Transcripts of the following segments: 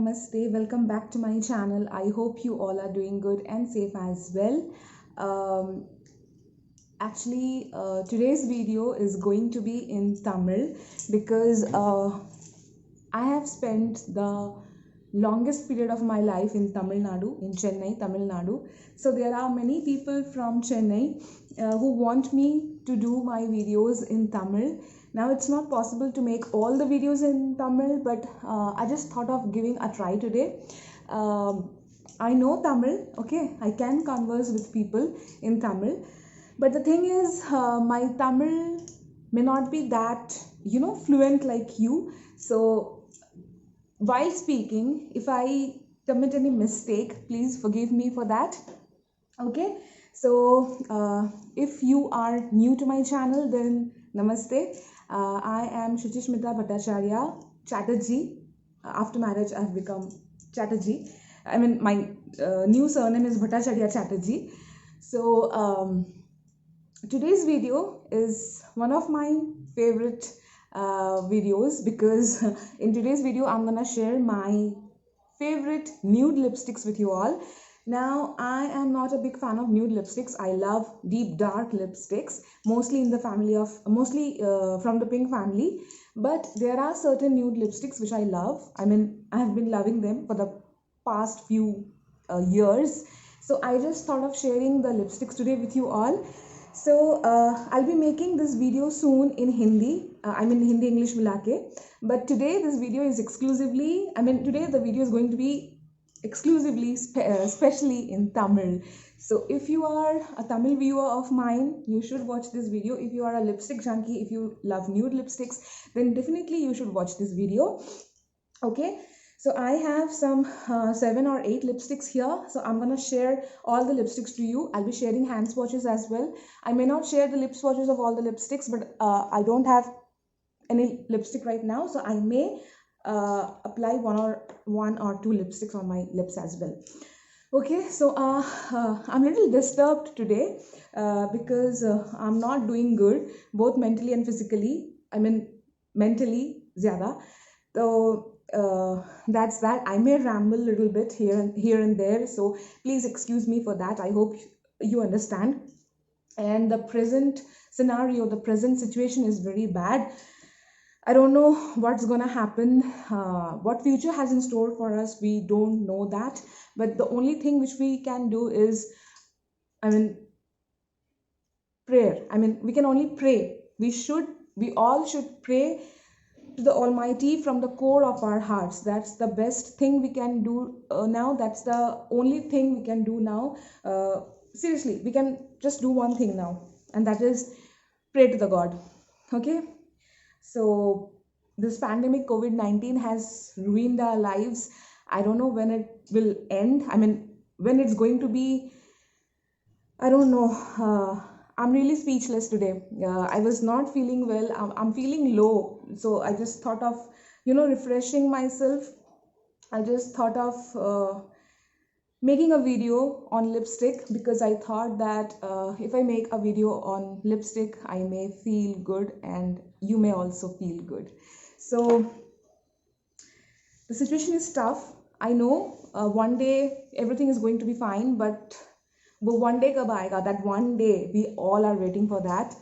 Namaste, welcome back to my channel. I hope you all are doing good and safe as well. Um, Today's video is going to be in Tamil because I have spent the longest period of my life in Tamil Nadu, in Chennai, Tamil Nadu. So there are many people from Chennai who want me to do my videos in Tamil. Now it's not possible to make all the videos in Tamil, but I just thought of giving a try today. I know Tamil, okay, I can converse with people in Tamil, but the thing is, my Tamil may not be that, fluent like you. So while speaking, if I commit any mistake, please forgive me for that. Okay, so if you are new to my channel, then namaste. I am Shuchishmita Bhattacharya Chatterjee. After marriage, I've become Chatterjee. I mean, my new surname is Bhattacharya Chatterjee. So today's video is one of my favorite videos because in today's video I'm gonna share my favorite nude lipsticks with you all. Now, I am not a big fan of nude lipsticks. I love deep dark lipsticks, mostly in the family of mostly from the pink family. But there are certain nude lipsticks which I love. I mean, I have been loving them for the past few years. So I just thought of sharing the lipsticks today with you all. So I'll be making this video soon in Hindi. I mean Hindi English milake. But today this video is exclusively. I mean today the video is going to be exclusively, especially in Tamil. So if you are a Tamil viewer of mine, you should watch this video. If you are a lipstick junkie, if you love nude lipsticks, then definitely you should watch this video. Okay. So I have some 7 or 8 lipsticks here. So I'm gonna share all the lipsticks to you. I'll be sharing hand swatches as well. I may not share the lip swatches of all the lipsticks, but I don't have any lipstick right now, so I may apply one or two lipsticks on my lips as well. Okay, so I'm a little disturbed today because I'm not doing good, both mentally and physically. I mean, mentally, zyada. So that's that. I may ramble a little bit here and there. So please excuse me for that. I hope you understand. And the present scenario, the present situation is very bad. I don't know what's gonna happen, what future has in store for us. We don't know that. But the only thing which we can do is, I mean, prayer. I mean, we can only pray. We all should pray to the Almighty from the core of our hearts. That's the best thing we can do now. That's the only thing we can do now. Seriously, we can just do one thing now, and that is pray to the God. Okay? So, this pandemic COVID 19 has ruined our lives. I don't know when it will end. I mean, when it's going to be, I don't know. I'm really speechless today. I was not feeling well. I'm feeling low. So, I just thought of, refreshing myself. I just thought of making a video on lipstick because I thought that if I make a video on lipstick, I may feel good and you may also feel good. So the situation is tough. I know one day everything is going to be fine, but one day kab aayega? That one day we all are waiting for that.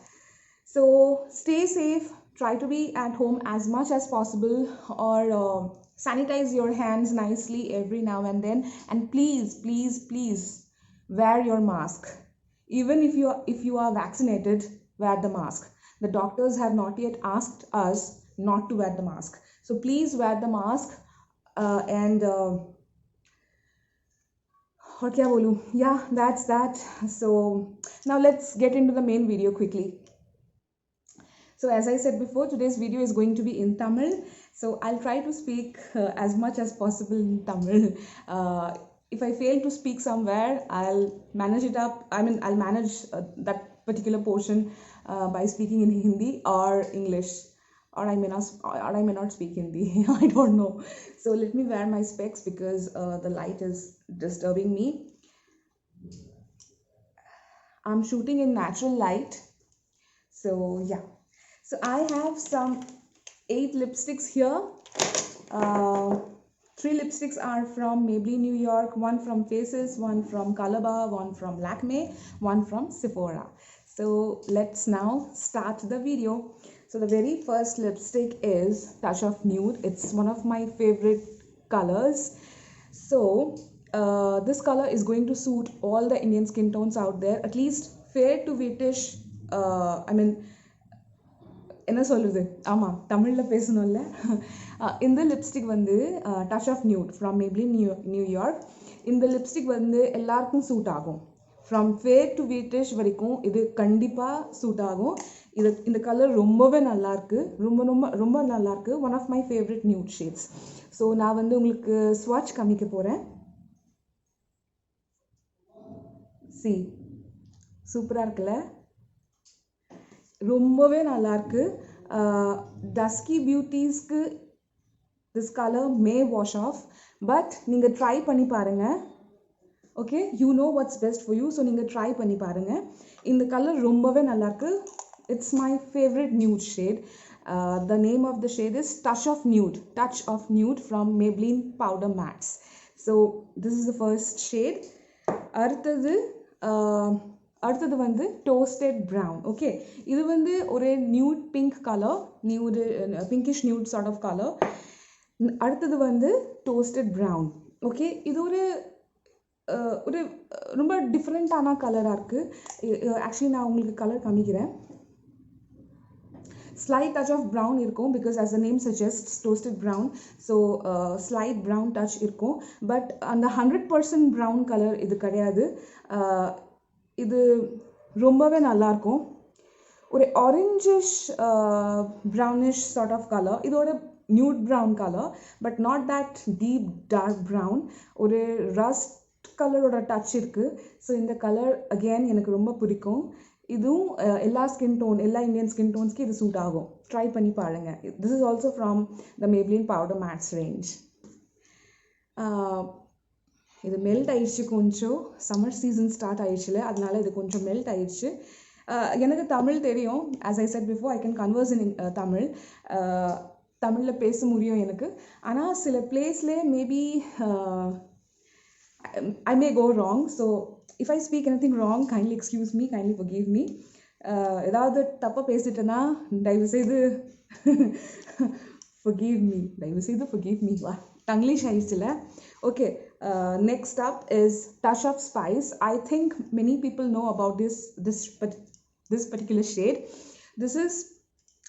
So stay safe. Try to be at home as much as possible, or sanitize your hands nicely every now and then. And please, please, please wear your mask. Even if you are vaccinated, wear the mask. The doctors have not yet asked us not to wear the mask. So please wear the mask. And और क्या बोलूँ? Yeah, that's that. So now let's get into the main video quickly. So as I said before, today's video is going to be in Tamil. So I'll try to speak as much as possible in Tamil. If I fail to speak somewhere, I'll manage it up. I mean, I'll manage that particular portion by speaking in Hindi or English, or I may not speak Hindi. I don't know. So let me wear my specs because the light is disturbing me. I'm shooting in natural light. So yeah. So I have some 8 lipsticks here. 3 lipsticks are from Maybelline New York, one from Faces, one from Calabar, one from Lakme, one from Sephora. So let's now start the video. So the very first lipstick is Touch of Nude. It's one of my favorite colors. So this color is going to suit all the Indian skin tones out there, at least fair to whitish. என்ன சொல்கிறது ஆமாம் தமிழில் பேசணும்ல. இந்த lipstick வந்து touch of nude from Maybelline New York. இந்த lipstick வந்து எல்லாருக்கும் சூட் ஆகும். ஃப்ரம் ஃபேர் டு வீட்டிஷ் வரைக்கும் இது கண்டிப்பாக சூட் ஆகும். இந்த கலர் ரொம்பவே நல்லாயிருக்கு, ரொம்ப ரொம்ப ரொம்ப நல்லாயிருக்கு. One of my favourite nude shades. So நான் வந்து உங்களுக்கு ஸ்வாட்ச் காமிக்க போகிறேன். சி சூப்பராக இருக்குல்ல, ரொம்பவே நல்லாயிருக்கு. டஸ்கி பியூட்டிஸ்க்கு this colour may wash off, but நீங்கள் ட்ரை பண்ணி பாருங்கள். Okay, you know what's best for you. So நீங்கள் ட்ரை பண்ணி பாருங்கள். இந்த கலர் ரொம்பவே நல்லாயிருக்கு. It's my favourite nude shade. The name of the shade is Touch of Nude from Maybelline Powder Mattes. So this is the first shade. அடுத்தது வந்து tossed brown. Okay, இது வந்து ஒரு nude pink colour, pinkish nude sort of colour. அடுத்தது வந்து tossed brown. Okay, இது ஒரு ரொம்ப டிஃப்ரெண்ட்டான கலராக இருக்குது. ஆக்சுவலி நான் உங்களுக்கு கலர் காமிக்கிறேன். ஸ்லைட் டச் ஆஃப் ப்ரௌன் இருக்கும், because as the name suggests toasted brown. So slight brown touch இருக்கும். பட் அந்த 100% ப்ரௌன் கலர் இது கிடையாது. இது ரொம்பவே நல்லாயிருக்கும். ஒரு orangish brownish sort of colour. இதோட nude brown colour, but not that deep dark brown. ஒரு ரஸ்ட் கலரோட டச் இருக்குது. ஸோ இந்த கலர் அகெயின் எனக்கு ரொம்ப பிடிக்கும். இதுவும் எல்லா இந்தியன் ஸ்கின் டோன்ஸ்க்கு இது சூட் ஆகும். ட்ரை பண்ணி பாருங்கள். This is also from the Maybelline powder mattes range. இது மெல்ட் ஆயிடுச்சு கொஞ்சம். சம்மர் சீசன் ஸ்டார்ட் ஆயிடுச்சுல, அதனால இது கொஞ்சம் மெல்ட் ஆயிடுச்சு. எனக்கு தமிழ் தெரியும். As I said before, I can converse in Tamil. தமிழில் பேச முடியும் எனக்கு. ஆனால் சில பிளேஸ்லே maybe I may go wrong. So if I speak anything wrong, kindly excuse me, kindly forgive me. ஏதாவது தப்பாக பேசிட்டேன்னா தயவுசெய்து forgive me. வா, டங்கிலீஷ் ஆயிடுச்சுல. Okay, next up is Touch of Spice. I think many people know about this particular shade.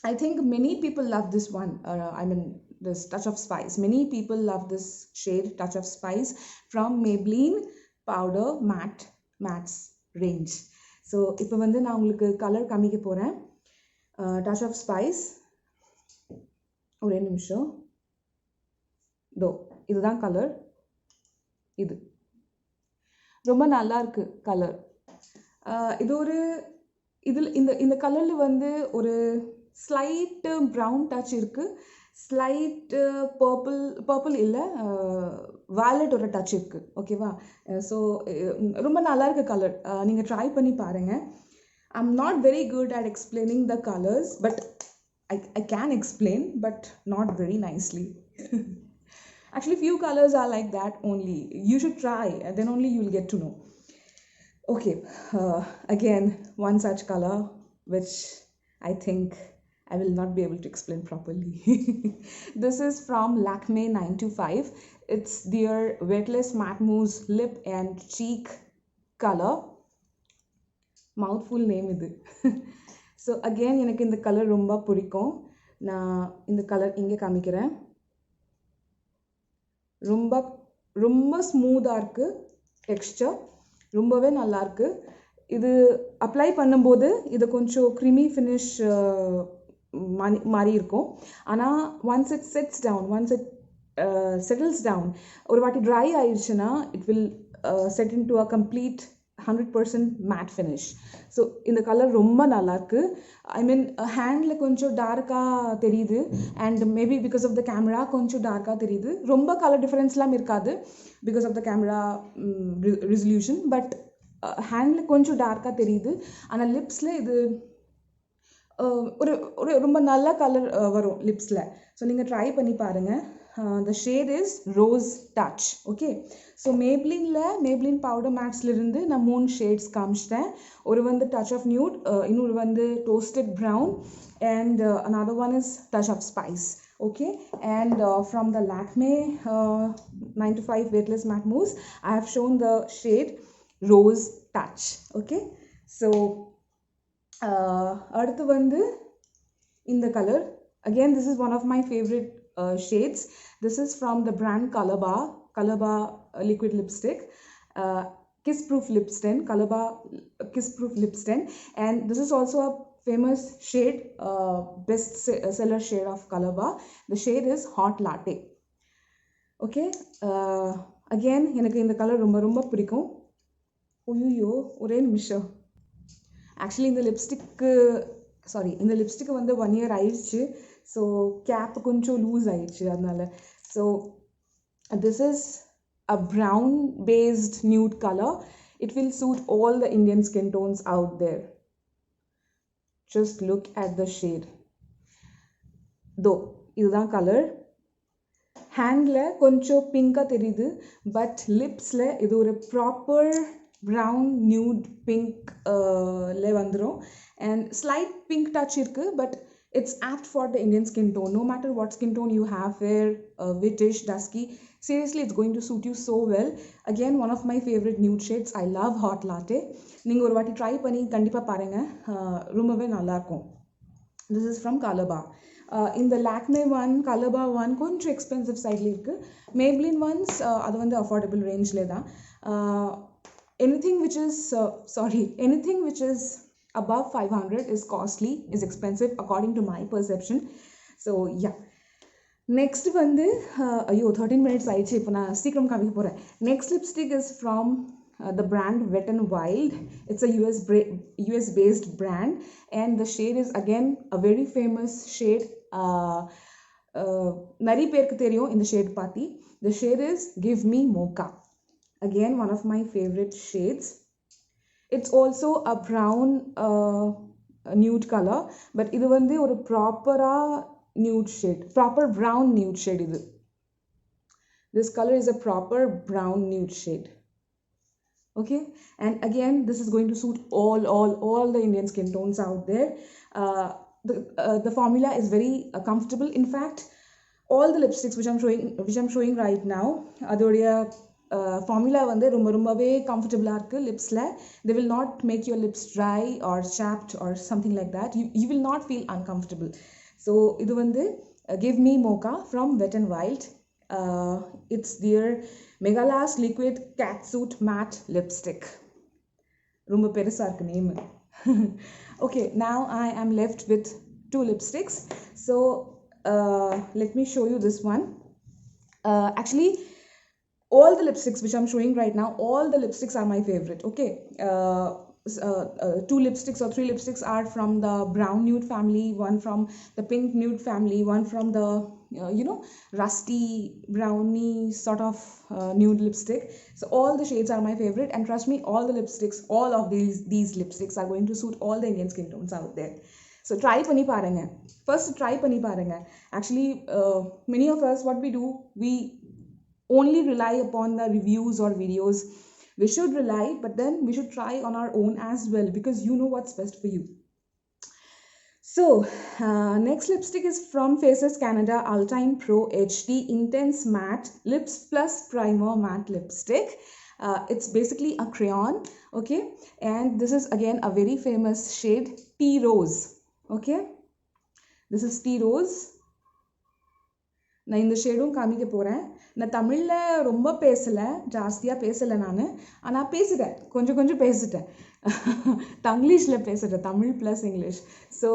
I think many people love this one. This Touch of Spice. Many people love this shade, Touch of Spice, from Maybelline Powder Mattes range. So இப்போ வந்து நான் உங்களுக்கு colour காமிக்க போகிறேன். Touch of Spice. ஒரே நிமிஷம். இதுதான் colour. இது ரொம்ப நல்லா இருக்கு கலர். இந்த கலரில் வந்து ஒரு ஸ்லைட் ப்ரௌன் டச் இருக்குது. ஸ்லைட் பர்பிள் இல்லை, வயலட்டோட டச் இருக்குது. ஓகேவா? ஸோ ரொம்ப நல்லா இருக்கு கலர். நீங்கள் ட்ரை பண்ணி பாருங்கள். I'm not very good at explaining the colours, but I can explain, but not very nicely. Actually, few colors are like that only. You should try, and then only you will get to know. Okay, again, one such color which I think I will not be able to explain properly. This is from Lakme 925. It's their Weightless Matte Mousse Lip and Cheek color. Mouthful name இது. So again எனக்கு இந்த colour ரொம்ப பிடிக்கும். நான் இந்த colour இங்கே காமிக்கிறேன். ரொம்ப ரொம்ப ஸ்மூத்தாக இருக்குது டெக்ஸ்சர், ரொம்பவே நல்லாயிருக்கு. இது அப்ளை பண்ணும்போது இது கொஞ்சம் க்ரீமி ஃபினிஷ் மாதிரி இருக்கும். ஆனால் ஒன்ஸ் இட் செட்டில்ஸ் டவுன், ஒரு வாட்டி ட்ரை ஆயிடுச்சுன்னா it will set in to a complete 100% matte finish. So இந்த கலர் ரொம்ப நல்லாயிருக்கு. ஐ மீன் ஹேண்டில் கொஞ்சம் டார்க்காக தெரியுது, and maybe because of the camera கொஞ்சம் டார்க்காக தெரியுது. ரொம்ப கலர் டிஃப்ரென்ஸ்லாம் இருக்காது because of the camera resolution, but ஹேண்டில் கொஞ்சம் டார்க்காக தெரியுது. ஆனால் லிப்ஸில் இது ஒரு ஒரு ரொம்ப நல்ல கலர் வரும் லிப்ஸில். ஸோ நீங்கள் ட்ரை பண்ணி பாருங்கள். the shade is Rose Touch. Okay, so Maybelline powder mattes irundhu na moon shades காமிச்சிட்டேன். ஒரு வந்து touch of nude, இன்னொரு வந்து toasted brown, and another one is touch of spice. Okay, and from the Lakme 9 to 5 weightless matte mousse, I have shown the shade Rose Touch. Okay, so அடுத்து வந்து இந்த color. Again, this is one of my favorite shades. This is from the brand Colorbar liquid lipstick, kiss proof lip stain, Colorbar kiss proof lip stain, and this is also a famous shade, best seller shade of Colorbar. The shade is Hot Latte. Okay, again எனக்கு இந்த colour ரொம்ப ரொம்ப பிடிக்கும். ஐயோ ஒரே நிமிஷம். Actually இந்த lipstick வந்து 1 year ஆயிடுச்சு. ஸோ கேப் கொஞ்சம் லூஸ் ஆயிடுச்சு அதனால. So this is a brown based nude color. It will suit all the Indian skin tones out there. Just look at the shade. though இதுதான் கலர். ஹேண்டில் கொஞ்சம் பிங்காக தெரியுது, but லிப்ஸில் இது ஒரு proper brown nude பிங்க்ல வந்துடும். And slide pink touch இருக்குது, but it's apt for the Indian skin tone. No matter what skin tone you have, fair, whitish, dusky, seriously it's going to suit you so well. Again, one of my favorite nude shades. I love Hot Latte. நீங்கள் ஒரு வாட்டி try பண்ணி கண்டிப்பாக பாருங்கள், ரொம்பவே நல்லாயிருக்கும். This is from Colorbar. In the Lakme one, Colorbar one கொஞ்சம் expensive சைடில் இருக்குது. Maybelline ones அது வந்து அஃபோர்டபுள் ரேஞ்சில் தான். Anything which is above 500 is costly, is expensive according to my perception. So yeah, next வந்து ஐயோ 13 minutes ஆயிடுச்சு, இப்போ நான் சீக்கிரம் காமிக்க போகிறேன். Next lipstick is from the brand Wet n Wild. It's a US based brand, and the shade is again a very famous shade. நிறைய பேருக்கு தெரியும் இந்த shade Parthi. The shade is Give Me Mocha. Again, one of my favorite shades. It's also a brown nude color, but இது வந்து ஒரு ப்ராப்பரா nude shade, proper brown nude shade இது. This color is a proper brown nude shade. Okay, and again this is going to suit all the Indian skin tones out there. The formula is very comfortable. In fact, all the lipsticks which I'm showing right now, அதோடைய formula வந்து ரொம்பவே கம்ஃபர்டபுளாக இருக்குது லிப்ஸில். they will not make your lips dry or chapped or something like that. You will not feel uncomfortable. So இது வந்து Give Me Mocha from Wet n Wild. It's their Megalast liquid catsuit matte lipstick. ரொம்ப பெருசாக இருக்குது name. Okay, now I am left with 2 lipsticks. So let me show you this one. Actually, all the lipsticks which I'm showing right now, all the lipsticks are my favorite. Okay, 2 lipsticks or 3 lipsticks are from the brown nude family, one from the pink nude family, one from the rusty browny sort of nude lipstick. So all the shades are my favorite, and trust me, all of these lipsticks are going to suit all the Indian skin tones out there. So try பண்ணி பாருங்க. First try பண்ணி பாருங்க. Actually, many of us, what we do, we only rely upon the reviews or videos. We should rely, but then we should try on our own as well, because you know what's best for you. So next lipstick is from Faces Canada Ultime Pro HD Intense Matte Lips Plus Primer Matte Lipstick. It's basically a crayon. Okay, and this is again a very famous shade, Tea Rose. Okay, this is Tea Rose. நான் இந்த ஷேடும் காமிக்க போகிறேன். நான் தமிழில் ரொம்ப பேசலை, ஜாஸ்தியாக பேசலை நான், ஆனால் பேசிட்டேன், கொஞ்சம் பேசிட்டேன். தங்கிலீஷில் பேசுகிறேன், Tamil plus English. So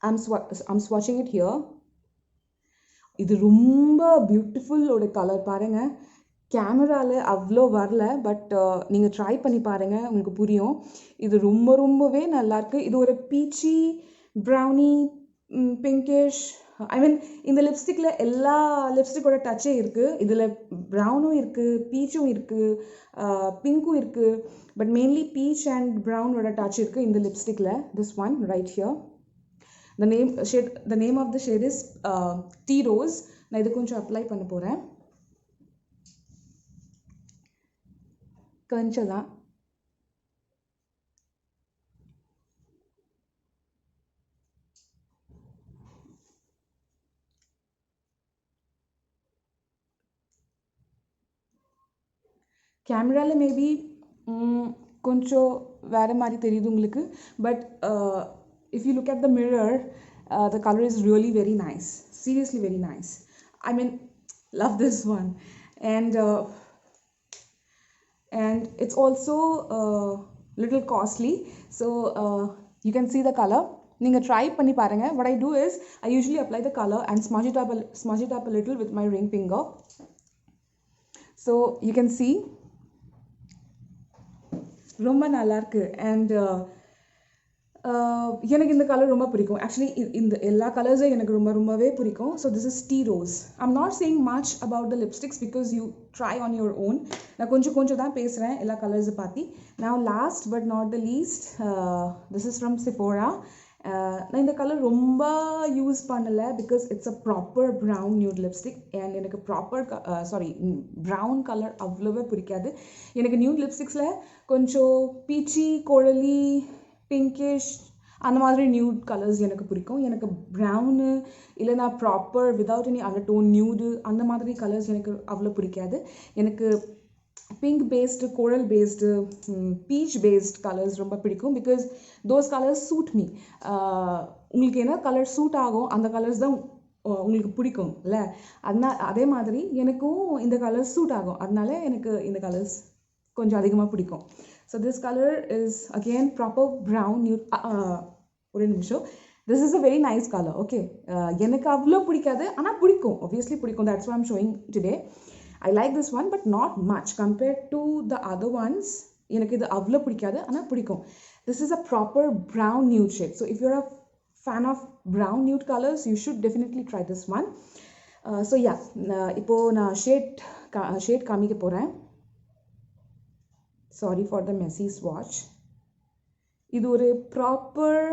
I'm ஸ்வாட்சிங் இட் ஹியர். இது ரொம்ப பியூட்டிஃபுல்லோட கலர் பாருங்கள். கேமராவில் அவ்வளோ வரல, பட் நீங்கள் ட்ரை பண்ணி பாருங்கள், உங்களுக்கு புரியும். இது ரொம்பவே நல்லாயிருக்கு. இது ஒரு பீச்சி ப்ரௌனி பிங்கிஷ், இந்த லிப்ஸ்டிக்கில் எல்லா லிப்ஸ்டிக்கோட டச்சே இருக்குது. இதில் ப்ரௌனும் இருக்குது, பீச்சும் இருக்குது, பிங்க்கும் இருக்குது, பட் மெயின்லி பீச் அண்ட் ப்ரௌனோட டச் இருக்குது இந்த லிப்ஸ்டிக்கில். This one right here. The name of the shade is Tea Rose. நான் இது கொஞ்சம் அப்ளை பண்ண போகிறேன். கொஞ்சம் தான். கேமராவில் மேபி கொஞ்சம் வேறு மாதிரி தெரியுது உங்களுக்கு, but if you look at the mirror, the color is really very nice, seriously very nice. I mean, love this one. And it's also little costly, so you can see the color. நீங்கள் try பண்ணி பாருங்கள். What I do is I usually apply the color and smudge it up a little with my ring finger. So you can see ரொம்ப நல்லா இருக்கு. And எனக்கு இந்த colour ரொம்ப பிடிக்கும். ஆக்சுவலி இந்த எல்லா கலர்ஸும் எனக்கு ரொம்பவே பிடிக்கும். So this is tea rose. I'm not saying much about the lipsticks because you try on your own. நான் கொஞ்சம் தான் பேசுகிறேன் எல்லா கலர்ஸை பற்றி. நான் last but not the least, this is from Sephora. நான் இந்த கலர் ரொம்ப யூஸ் பண்ணலை because it's a proper brown nude lipstick. And எனக்கு ப்ரௌன் கலர் அவ்வளோவே பிடிக்காது. எனக்கு நியூட் லிப்ஸ்டிக்ஸில் கொஞ்சம் பீச்சி, குழலி, பிங்கிஷ் அந்த மாதிரி நியூட் கலர்ஸ் எனக்கு பிடிக்கும். எனக்கு ப்ரௌனு இல்லைனா proper without any undertone nude அந்த மாதிரி கலர்ஸ் எனக்கு அவ்வளோ பிடிக்காது. எனக்கு பிங்க் பேஸ்டு, குழல் பேஸ்டு, பீச் பேஸ்ட் கலர்ஸ் ரொம்ப பிடிக்கும் because those colours suit me. உங்களுக்கு என்ன கலர் சூட் ஆகும் அந்த கலர்ஸ் தான் உங்களுக்கு பிடிக்கும் இல்லை? அதே மாதிரி எனக்கும் இந்த கலர்ஸ் சூட் ஆகும். அதனால எனக்கு இந்த கலர்ஸ் கொஞ்சம் அதிகமாக பிடிக்கும். So this colour is again proper brown nude. ஒரு நிமிஷம். This is a very nice colour. Okay, எனக்கு அவ்வளோ பிடிக்காது, ஆனால் பிடிக்கும், obviously பிடிக்கும். That's what I'm showing today. I like this one but not much compared to the other ones. எனக்கு இது அவ்வளோ பிடிக்காது, ஆனால் பிடிக்கும். This is a proper brown nude shade. So if you're a fan of brown nude colors, you should definitely try this one. So yeah, இப்போது நான் shade காமிக்க போகிறேன். Sorry for the messy swatch. இது ஒரு ப்ராப்பர்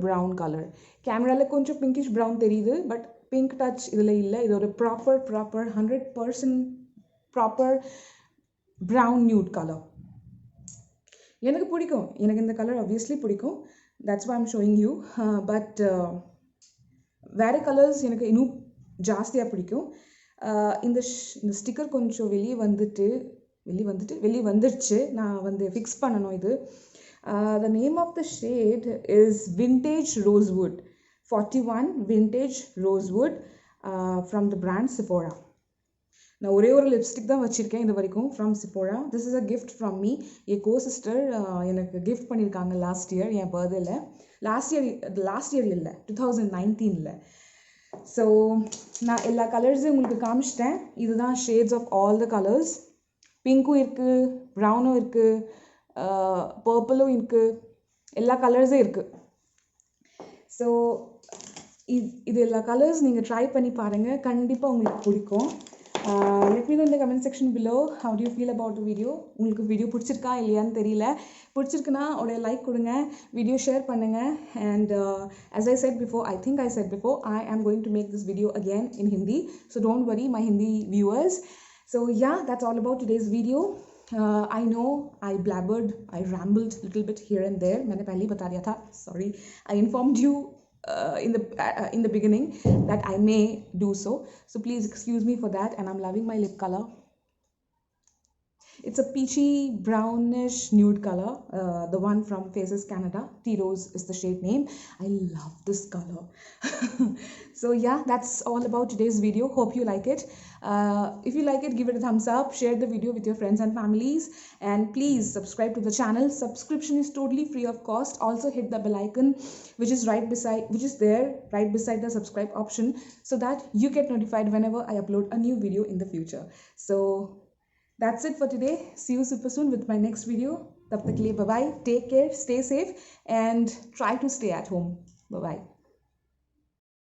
ப்ரௌன் கலர். கேமராவில் கொஞ்சம் pinkish brown தெரியுது, but pink touch இதில் இல்லை. இது ஒரு proper 100% proper brown nude colour. எனக்கு பிடிக்கும். எனக்கு இந்த கலர் ஆப்வியஸ்லி பிடிக்கும். That's why I'm showing you. But வேறு கலர்ஸ் எனக்கு இன்னும் ஜாஸ்தியாக பிடிக்கும். இந்த ஸ்டிக்கர் கொஞ்சம் வெளியே வந்துடுச்சு. நான் ஃபிக்ஸ் பண்ணணும் இது. The name of the shade is Vintage Rosewood. 41 Vintage Rosewood from the brand Sephora. நான் ஒரே ஒரு லிப்ஸ்டிக் தான் வச்சுருக்கேன் இது வரைக்கும் from Sephora. This is a gift from me. என் கோ-சிஸ்டர் எனக்கு கிஃப்ட் பண்ணியிருக்காங்க லாஸ்ட் இயர் என் பர்த்டேல. லாஸ்ட் இயர் இல்லை, 2019. ஸோ நான் எல்லா கலர்ஸும் உங்களுக்கு காமிச்சிட்டேன். இதுதான் shades of all the colours. பிங்க்கும் இருக்குது, ப்ரௌனும் இருக்குது, பர்பிளும் இருக்குது, எல்லா கலர்ஸும் இருக்குது. ஸோ இது எல்லா கலர்ஸ் நீங்கள் ட்ரை பண்ணி பாருங்கள், கண்டிப்பாக உங்களுக்கு பிடிக்கும். let me know in the comment section below how do you feel about the video. உங்களுக்கு வீடியோ பிடிச்சிருக்கா இல்லையான்னு தெரியல. பிடிச்சிருக்குன்னா ஒரு லைக் கொடுங்க, வீடியோ ஷேர் பண்ணுங்கள். and as I said before, I am going to make this video again in Hindi, so don't worry my Hindi viewers. So yeah, that's all about today's video. I know I rambled a little bit here and there. मैंने पहले ही बता दिया था, sorry. I informed you in the beginning that I may do so please excuse me for that. And I'm loving my lip color. It's a peachy brownish nude color, the one from Faces Canada. Tea Rose is the shade name. I love this color. So yeah, that's all about today's video. Hope you like it. If you like it, give it a thumbs up, share the video with your friends and families, and please subscribe to the channel. Subscription is totally free of cost. Also hit the bell icon which is right beside the subscribe option, so that you get notified whenever I upload a new video in the future. So that's it for today. See you super soon with my next video. Tab tak ke liye bye bye. Take care, stay safe, and try to stay at home. Bye bye.